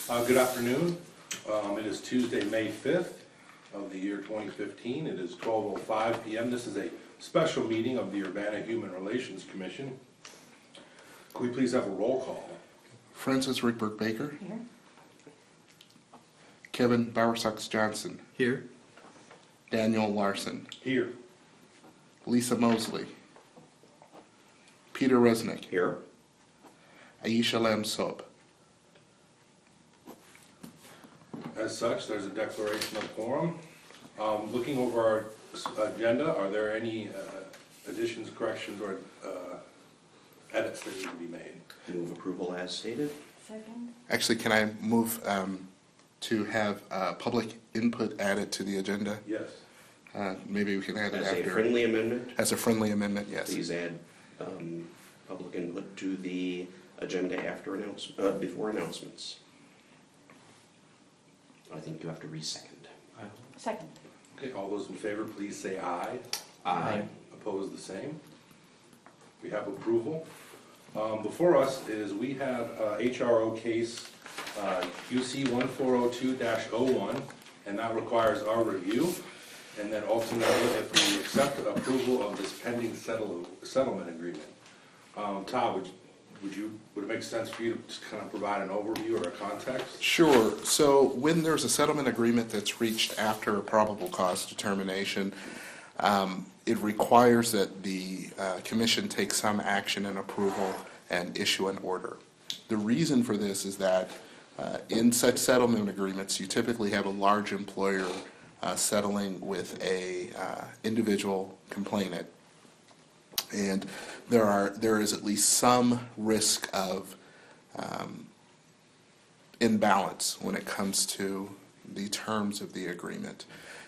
Good afternoon. It is Tuesday, May 5th of the year 2015. It is 12:05 p.m. This is a special meeting of the Urbana Human Relations Commission. Could we please have a roll call? Francis Rickberg Baker. Here. Kevin Bowersox Johnson. Here. Daniel Larson. Here. Lisa Mosley. Peter Resnick. Here. Aisha Lam Soap. As such, there's a declaration of quorum. Looking over our agenda, are there any additions, corrections, or edits that need to be made? Move approval as stated. Second. Actually, can I move to have public input added to the agenda? Yes. Maybe we can add it As a after. friendly amendment, As a friendly amendment, yes. please add public input to the agenda after before announcements. I think you have to re-second. Second. Okay, all those in favor, please say aye. Aye. Opposed, the same. We have approval. Before us is we have HRO case UC 1402-01, and that requires our review. And then ultimately, if we accept approval of this pending settlement agreement. Todd, would it make sense for you to just kind of provide an overview or a context? Sure. So when there's a settlement agreement that's reached after a probable cause determination, it requires that the commission take some action and approval and issue an order. The reason for this is that in such settlement agreements, you typically have a large employer settling with a individual complainant. And there is at least some risk of imbalance when it comes to the terms of the agreement.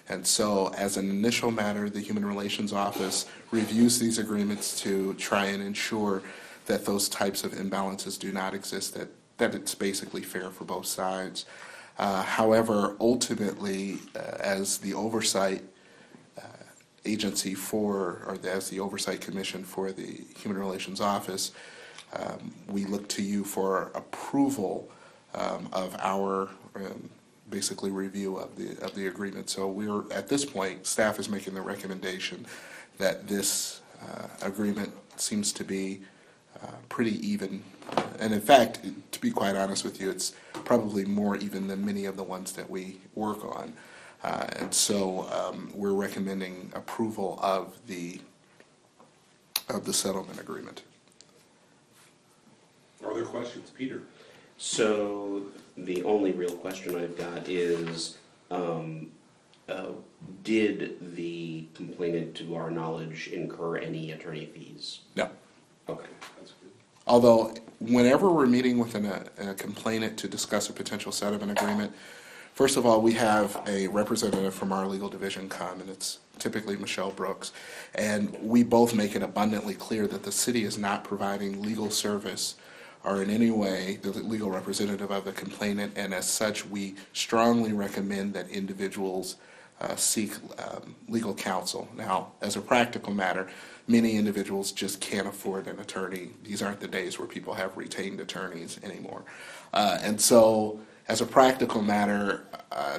And so as an initial matter, the Human Relations Office reviews these agreements to try and ensure that those types of imbalances do not exist, that it's basically fair for both sides. However, ultimately, as the oversight agency or as the oversight commission for the Human Relations Office, we look to you for approval of our basically review of the agreement. So we're at this point, staff is making the recommendation that this agreement seems to be pretty even, and in fact, to be quite honest with you, it's probably more even than many of the ones that we work on. And so we're recommending approval of the settlement agreement. Are there questions? Peter? So the only real question I've got is, did the complainant, to our knowledge, incur any attorney fees? No. Okay. That's good. Although, whenever we're meeting with a complainant to discuss a potential settlement agreement, first of all, we have a representative from our legal division come, and it's typically Michelle Brooks, and we both make it abundantly clear that the city is not providing legal service or in any way the legal representative of the complainant, and as such, we strongly recommend that individuals seek legal counsel. Now, as a practical matter, many individuals just can't afford an attorney. These aren't the days where people have retained attorneys anymore. And so, as a practical matter,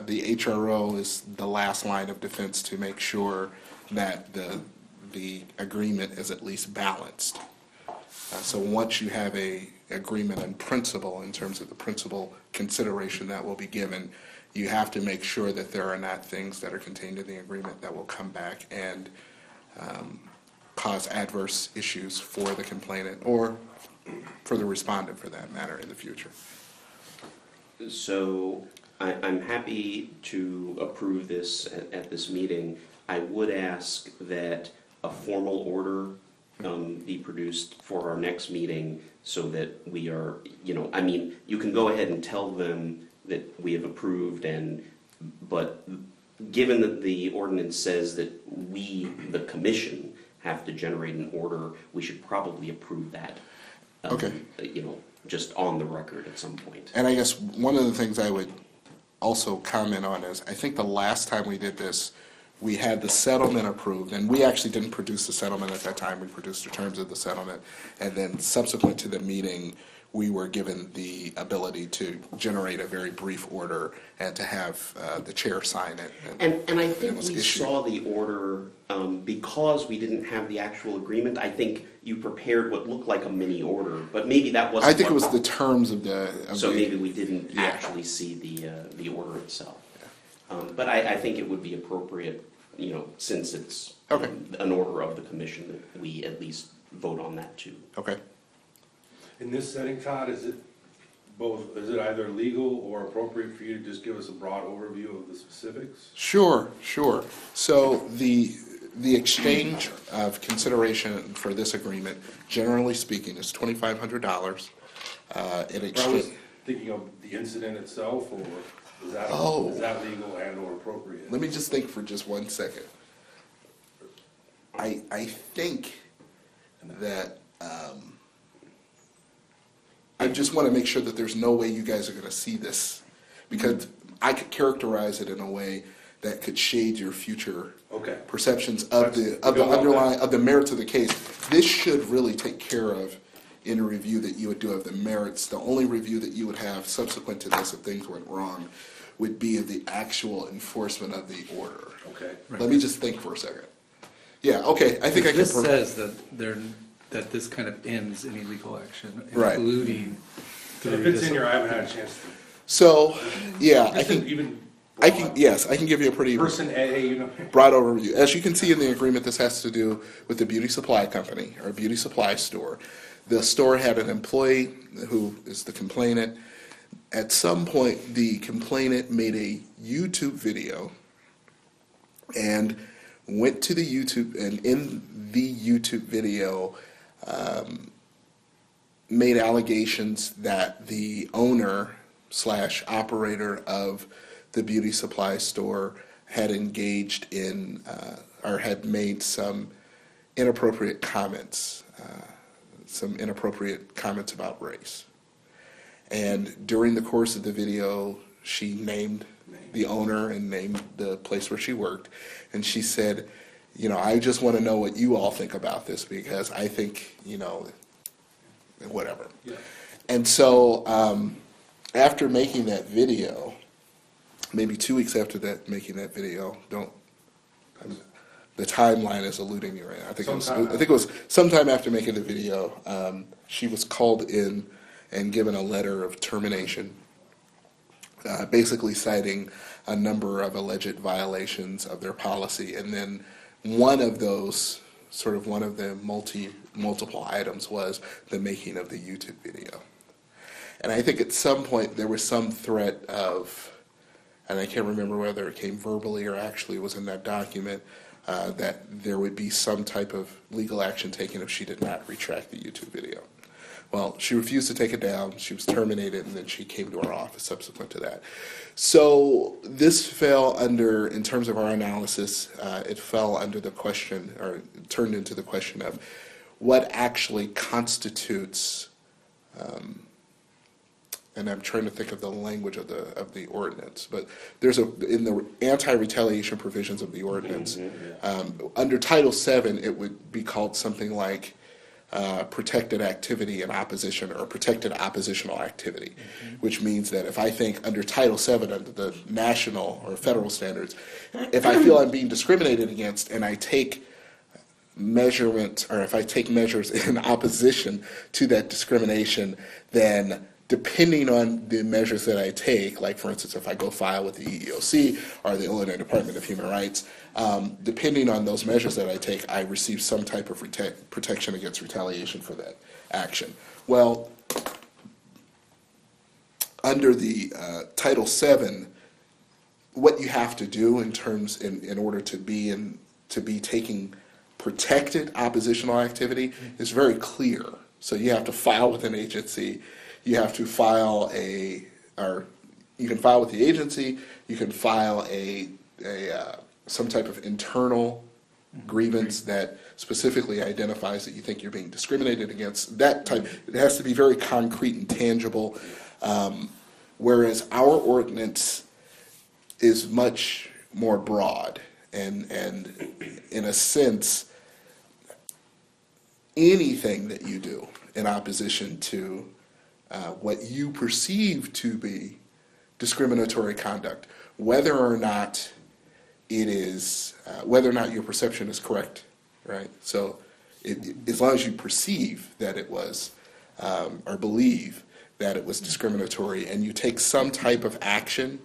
the HRO is the last line of defense to make sure that the agreement is at least balanced. So once you have a agreement in principle, in terms of the principal consideration that will be given, you have to make sure that there are not things that are contained in the agreement that will come back and cause adverse issues for the complainant or for the respondent, for that matter, in the future. So I'm happy to approve this at this meeting. I would ask that a formal order be produced for our next meeting so that we are, I mean, you can go ahead and tell them that we have approved, but given that the ordinance says that we, the commission, have to generate an order, we should probably approve that. Okay. Just on the record at some point. And I guess one of the things I would also comment on is, I think the last time we did this, we had the settlement approved, and we actually didn't produce the settlement at that time. We produced the terms of the settlement, and then subsequent to the meeting, we were given the ability to generate a very brief order and to have the chair sign it. And I it think was we issued. saw the order, because we didn't have the actual agreement, I think you prepared what looked like a mini order, but maybe that wasn't. I think it was the terms of the. So maybe we didn't Yeah. actually see the order itself. But I think it would be appropriate, since it's Okay. an order of the commission, that we at least vote on that too. Okay. In this setting, Todd, is it either legal or appropriate for you to just give us a broad overview of the specifics? Sure. So the exchange of consideration for this agreement, generally speaking, is $2,500. In I exchange. was thinking of the incident itself, or is that, Oh. is that legal and or appropriate? Let me just think for just 1 second. I think that I just want to make sure that there's no way you guys are going to see this, because I could characterize it in a way that could shade your future Okay. perceptions of the Let's go on underlying of the merits of the case. This should really take care of in a review that you would do of the merits. The only review that you would have subsequent to this, if things went wrong, would be of the actual enforcement of the order. Okay. Let me just think for a second. Yeah, okay, I think I can. This says that this kind of ends any legal action, Right. including And if it's in here, I haven't had a chance to. So, yeah, I Just can, even. yes, I can give you a pretty Person A, broad overview. As you can see in the agreement, this has to do with the beauty supply company or beauty supply store. The store had an employee who is the complainant. At some point, the complainant made a YouTube video and went to the YouTube, and in the YouTube video made allegations that the owner / operator of the beauty supply store had engaged in or had made some inappropriate comments about race. And during the course of the video, she named the owner and named the place where she worked. And she said, I just want to know what you all think about this, because I think, whatever. Yeah. And so after making that video, maybe 2 weeks after that, making that video, the timeline is eluding me right now. I think it was sometime after making the video, she was called in and given a letter of termination, basically citing a number of alleged violations of their policy. And then one of the multiple items was the making of the YouTube video. And I think at some point there was some threat of, and I can't remember whether it came verbally or actually was in that document, that there would be some type of legal action taken if she did not retract the YouTube video. Well, she refused to take it down. She was terminated, and then she came to our office subsequent to that. So this fell under, in terms of our analysis, it fell under the question, or turned into the question of what actually constitutes, and I'm trying to think of the language of the ordinance, but there's in the anti-retaliation provisions of the ordinance, under Title VII, it would be called something like protected activity in opposition, or protected oppositional activity, which means that if I think under Title VII, under the national or federal standards, if I feel I'm being discriminated against and I take measurement, or if I take measures in opposition to that discrimination, then depending on the measures that I take, like for instance, if I go file with the EEOC or the Illinois Department of Human Rights, depending on those measures that I take, I receive some type of protection against retaliation for that action. Well, under the Title VII, what you have to do in order to be taking protected oppositional activity is very clear. So you have to file with an agency. You have to file you can file with the agency. You can file some type of internal grievance that specifically identifies that you think you're being discriminated against. That type, it has to be very concrete and tangible. Whereas our ordinance is much more broad, and in a sense, anything that you do in opposition to what you perceive to be discriminatory conduct, whether or not it is, whether or not your perception is correct, right? So as long as you perceive that it was, or believe that it was discriminatory, and you take some type of action,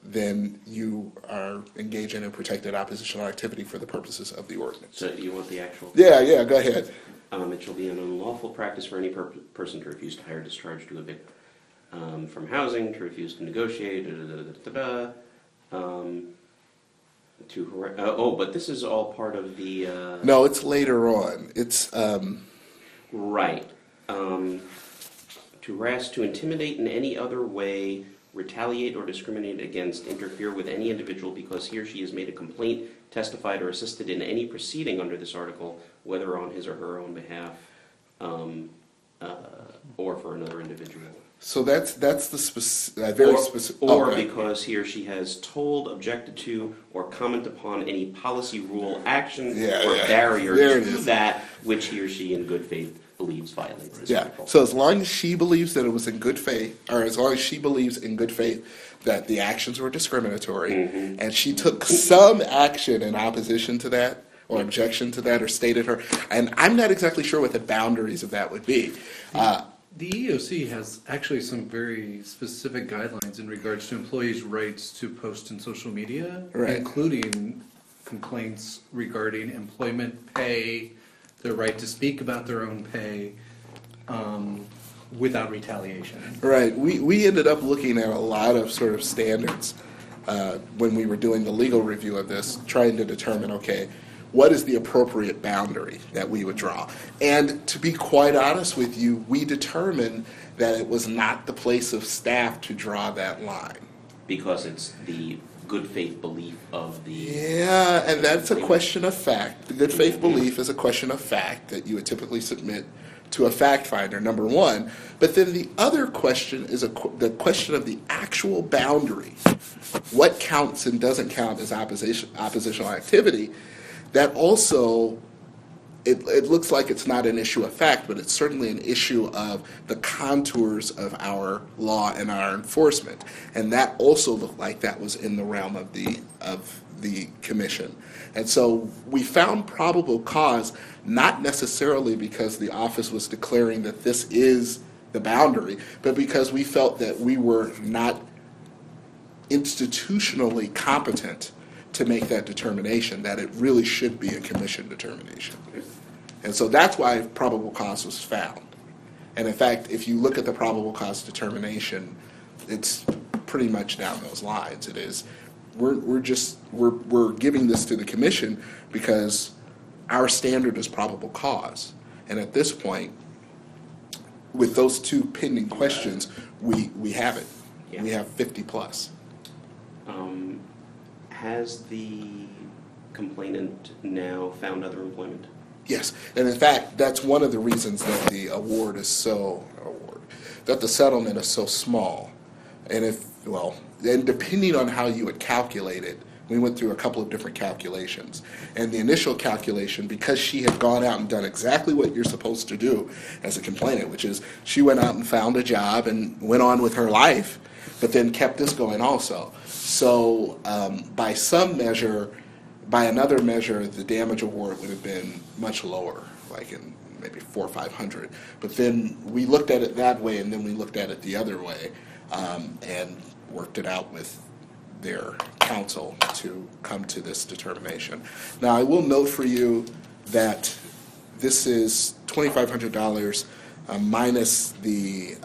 then you are engaging in protected oppositional activity for the purposes of the ordinance. So you want the actual? Yeah, go ahead. It shall be an unlawful practice for any person to refuse to hire, discharge, to evict from housing, to refuse to negotiate, but this is all part of the. No, it's later on. It's Right. To harass, to intimidate in any other way, retaliate or discriminate against, interfere with any individual because he or she has made a complaint, testified, or assisted in any proceeding under this article, whether on his or her own behalf, or for another individual. so that's the very specific. Or because he or she has told, objected to, or comment upon any policy, rule, action, or barrier There it to is. that which he or she in good faith believes violates this Yeah. article. So as long as she believes that it was in good faith, or as long as she believes in good faith that the actions were discriminatory, and she took some action in opposition to that, or objection to that, or stated her, and I'm not exactly sure what the boundaries of that would be. The EEOC has actually some very specific guidelines in regards to employees' rights to post in social media, Right. including complaints regarding employment pay, their right to speak about their own pay, without retaliation. Right. We ended up looking at a lot of sort of standards when we were doing the legal review of this, trying to determine, okay, what is the appropriate boundary that we would draw? And to be quite honest with you, we determined that it was not the place of staff to draw that line. Because it's the good faith belief of the. Yeah, and that's a question of fact. The good faith belief is a question of fact that you would typically submit to a fact finder, number one. But then the other question is the question of the actual boundary. What counts and doesn't count as oppositional activity? That also, it looks like it's not an issue of fact, but it's certainly an issue of the contours of our law and our enforcement. And that also looked like that was in the realm of the commission. And so we found probable cause, not necessarily because the office was declaring that this is the boundary, but because we felt that we were not institutionally competent to make that determination, that it really should be a commission determination. And so that's why probable cause was found. And in fact, if you look at the probable cause determination, it's pretty much down those lines. It is, we're giving this to the commission because our standard is probable cause. And at this point, with those two pending questions, we have it. Yeah. We have 50 plus. Has the complainant now found other employment? Yes, and in fact, that's one of the reasons that the that the settlement is so small. And and depending on how you would calculate it, we went through a couple of different calculations. And the initial calculation, because she had gone out and done exactly what you're supposed to do as a complainant, which is she went out and found a job and went on with her life, but then kept this going also. So by another measure, the damage award would have been much lower, like in maybe $400 or $500. But then we looked at it that way, and then we looked at it the other way, and worked it out with their counsel to come to this determination. Now, I will note for you that this is $2,500 minus the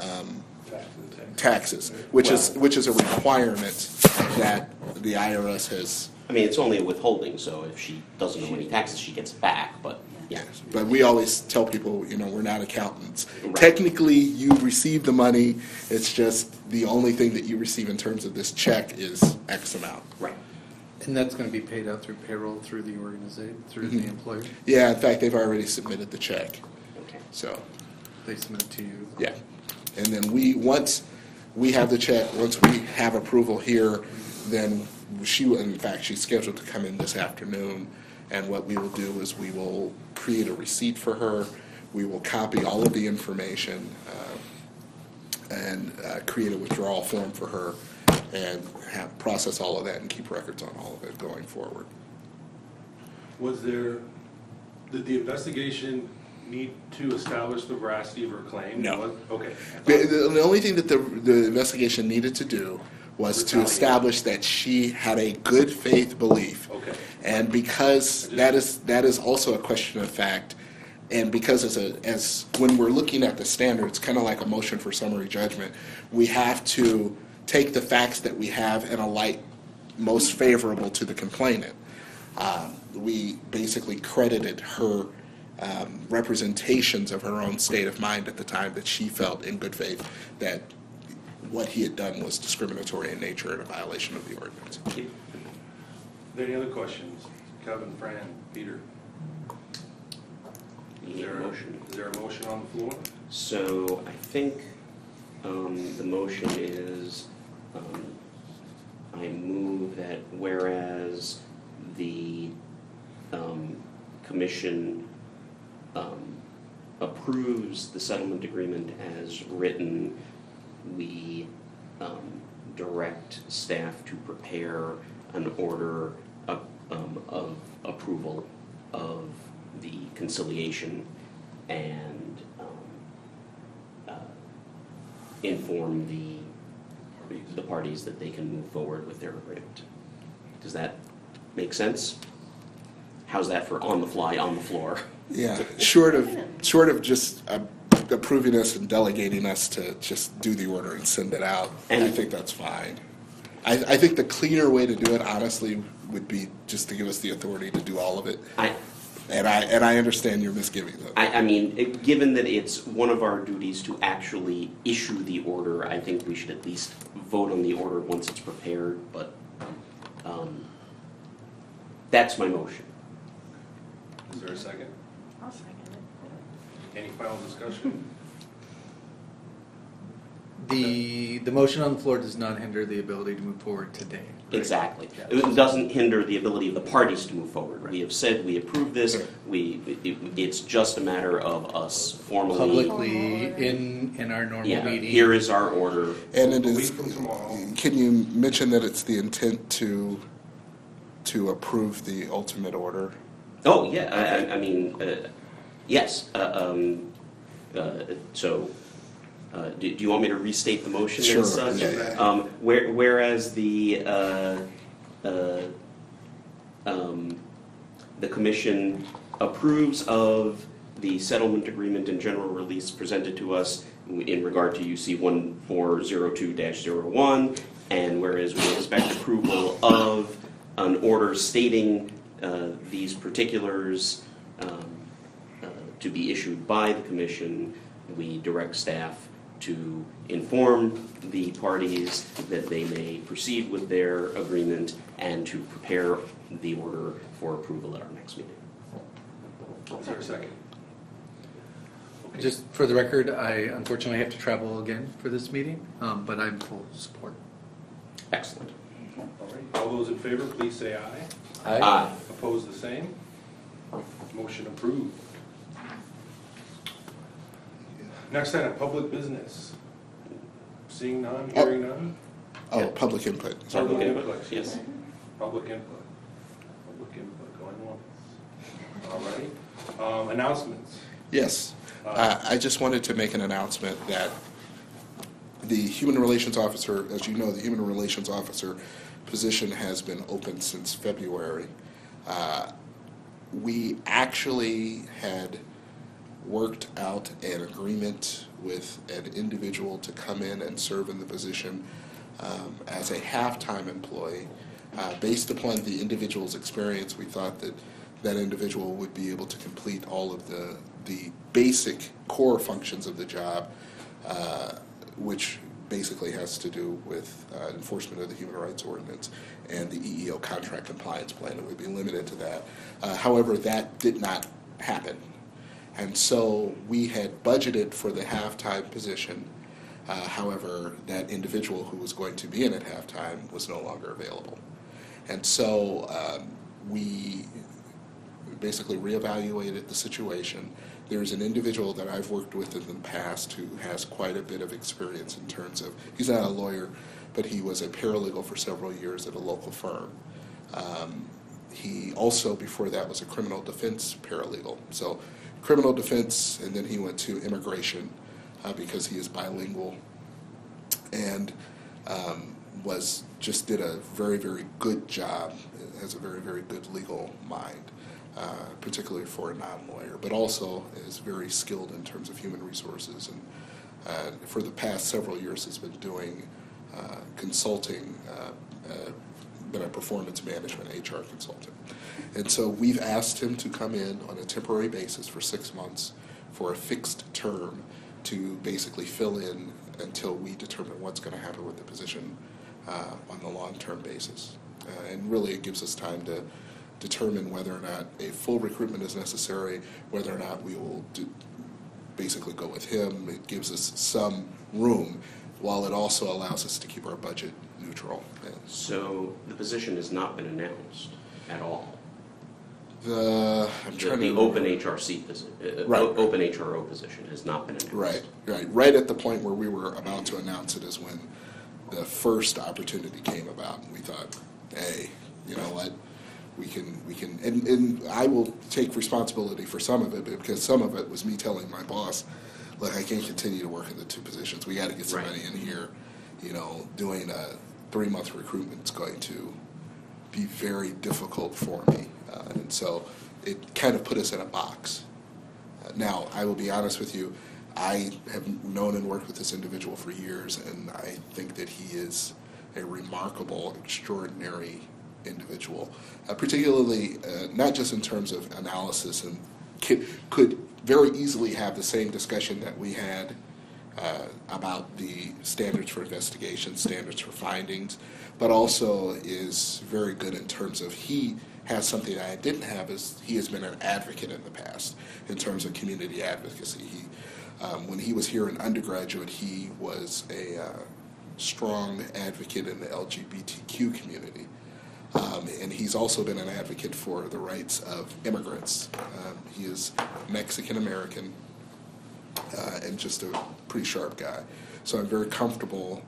taxes, which is a requirement that the IRS has. I mean, it's only a withholding, so if she doesn't owe any taxes, she gets it back, but yeah. But we always tell people, we're not accountants. Right. Technically, you receive the money. It's just the only thing that you receive in terms of this check is X amount. Right. And that's going to be paid out through payroll, through the organization, through the employer? Yeah, in fact, they've already submitted the check. Okay. So, They submit it to you? yeah. And then once we have the check, once we have approval here, then she's scheduled to come in this afternoon. And what we will do is we will create a receipt for her. We will copy all of the information, create a withdrawal form for her and process all of that and keep records on all of it going forward. Did the investigation need to establish the veracity of her claim? No. Okay. The only thing that the investigation needed to do was to establish that she had a good faith belief. Okay. And because that is also a question of fact, and because as when we're looking at the standards, kind of like a motion for summary judgment, we have to take the facts that we have in a light most favorable to the complainant. We basically credited her representations of her own state of mind at the time that she felt in good faith that what he had done was discriminatory in nature and a violation of the ordinance. Are there any other questions? Kevin, Fran, Peter? You need a motion. Is there a motion on the floor? So I think the motion is, I move that whereas the commission approves the settlement agreement as written, we direct staff to prepare an order of approval of the conciliation and inform the parties that they can move forward with their agreement. Does that make sense? How's that for on the fly, on the floor? Yeah, short of just approving us and delegating us to just do the order and send it out, I And- think that's fine. I think the cleaner way to do it, honestly, would be just to give us the authority to do all of it. And I understand your misgivings. I mean, given that it's one of our duties to actually issue the order, I think we should at least vote on the order once it's prepared, but that's my motion. Is there a second? I'll second it. Any final discussion? The motion on the floor does not hinder the ability to move forward today. right? Exactly. Yeah. It doesn't hinder the ability of the parties to move forward. We have said we approve this, it's just a matter of us formally. Publicly in our normal Yeah, meeting. here is our order. And it A week is, from tomorrow. can you mention that it's the intent to approve the ultimate order? Oh, yeah, I mean, yes. So, do you want me to restate the motion Sure, as such? yeah. Whereas the commission approves of the settlement agreement and general release presented to us in regard to UC 1402-01, and whereas we expect approval of an order stating these particulars to be issued by the commission, we direct staff to inform the parties that they may proceed with their agreement and to prepare the order for approval at our next meeting. Is there a second? Okay. Just for the record, I unfortunately have to travel again for this meeting, but I'm full support. Excellent. All right. All those in favor, please say aye. Aye. Opposed, the same? Motion approved. Next item, public business. Seeing none, hearing none? Oh, public input. Sorry. Public Public input, input. yes. Public input. Public input, going once. All right. Announcements. Yes. I just wanted to make an announcement that the Human Relations Officer, as you know, the Human Relations Officer position has been open since February. We actually had worked out an agreement with an individual to come in and serve in the position as a half-time employee. Based upon the individual's experience, we thought that that individual would be able to complete all of the basic core functions of the job, which basically has to do with enforcement of the Human Rights Ordinance and the EEO contract compliance plan. It would be limited to that. However, that did not happen. And so we had budgeted for the half-time position. However, that individual who was going to be in at half-time was no longer available. And so we basically reevaluated the situation. There's an individual that I've worked with in the past who has quite a bit of experience in terms of, he's not a lawyer, but he was a paralegal for several years at a local firm. He also, before that, was a criminal defense paralegal. So criminal defense, and then he went to immigration because he is bilingual, and did a very, very good job, has a very, very good legal mind, particularly for a non-lawyer, but also is very skilled in terms of human resources, and for the past several years has been doing consulting, been a performance management HR consultant. And so we've asked him to come in on a temporary basis for 6 months for a fixed term to basically fill in until we determine what's going to happen with the position on the long-term basis. And really it gives us time to determine whether or not a full recruitment is necessary, whether or not we will basically go with him. It gives us some room, while it also allows us to keep our budget neutral. So the position has not been announced at all? The open HRC position, Right. Open HRO position has not been announced. Right at the point where we were about to announce it is when the first opportunity came about, and we thought, hey, you know what, we can, and I will take responsibility for some of it, because some of it was me telling my boss, look, I can't continue to work in the two positions. We got to get somebody in here. You know, doing a 3-month recruitment is going to be very difficult for me. And so it kind of put us in a box. Now, I will be honest with you, I have known and worked with this individual for years, and I think that he is a remarkable, extraordinary individual, particularly not just in terms of analysis, and could very easily have the same discussion that we had about the standards for investigation, standards for findings, but also is very good in terms of he has something I didn't have, is he has been an advocate in the past in terms of community advocacy. When he was here in undergraduate, he was a strong advocate in the LGBTQ community. And he's also been an advocate for the rights of immigrants. He is Mexican-American and just a pretty sharp guy. So I'm very comfortable,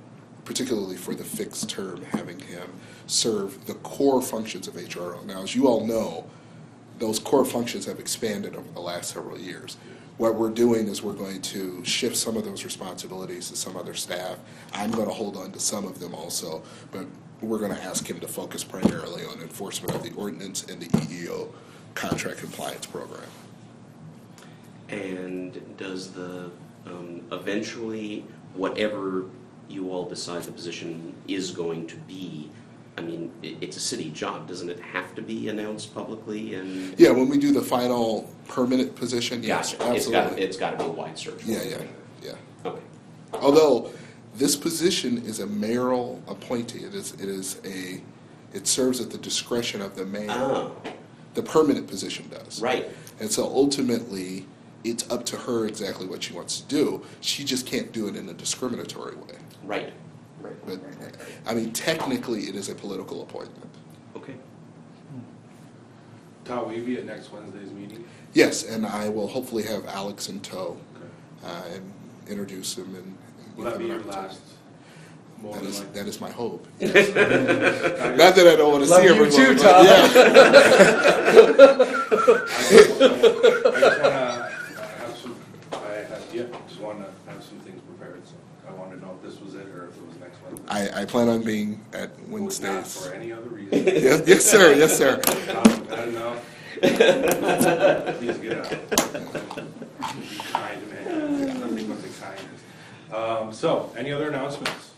particularly for the fixed term, having him serve the core functions of HRO. Now, as you all know, those core functions have expanded over the last several years. What we're doing is we're going to shift some of those responsibilities to some other staff. I'm going to hold on to some of them also, but we're going to ask him to focus primarily on enforcement of the ordinance and the EEO contract compliance program. And does the, eventually, whatever you all decide the position is going to be, I mean, it's a city job, doesn't it have to be announced publicly? And Yeah, when we do the final permanent position, yes, gotcha. absolutely. It's got to be a wide search. Yeah. Okay. Although this position is a mayoral appointee, it serves at the discretion of the mayor. Oh, The permanent position does. right. And so ultimately, it's up to her exactly what she wants to do. She just can't do it in a discriminatory way. Right. But, I mean, technically, it is a political appointment. Okay. Todd, will you be at next Wednesday's meeting? Yes, and I will hopefully have Alex in tow Okay. and introduce him. And Will that give be him your an last? opportunity. Moment? That is my hope. Not that I don't want to Love see you everyone. too, but Tom. yeah. Just want to have some things prepared, so I wanted to know if this was it or if it was next Wednesday. I plan on being at It was not Wednesdays. for any other reason. Yes, sir. Yes, sir. Bad enough. Please get out. Be kind, man. Nothing but the kindness. So, any other announcements?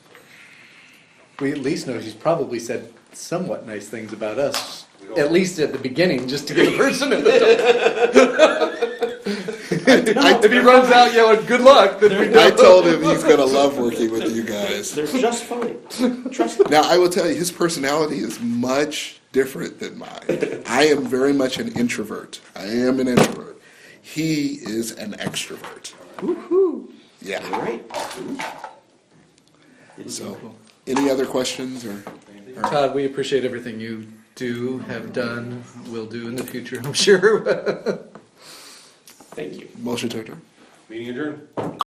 We at least know he's probably said somewhat nice things about us, at least at the beginning, just to get the person in the door. If he runs out yelling, good luck, then we know. I told him he's going to love working with you guys. They're just fine. Trust me. Now, I will tell you, his personality is much different than mine. I am very much an introvert. I am an introvert. He is an extrovert. Yeah. All right. So, any other questions or? Todd, we appreciate everything you do, have done, will do in the future, I'm sure. Thank you. Motion to adjourn. Meeting adjourned.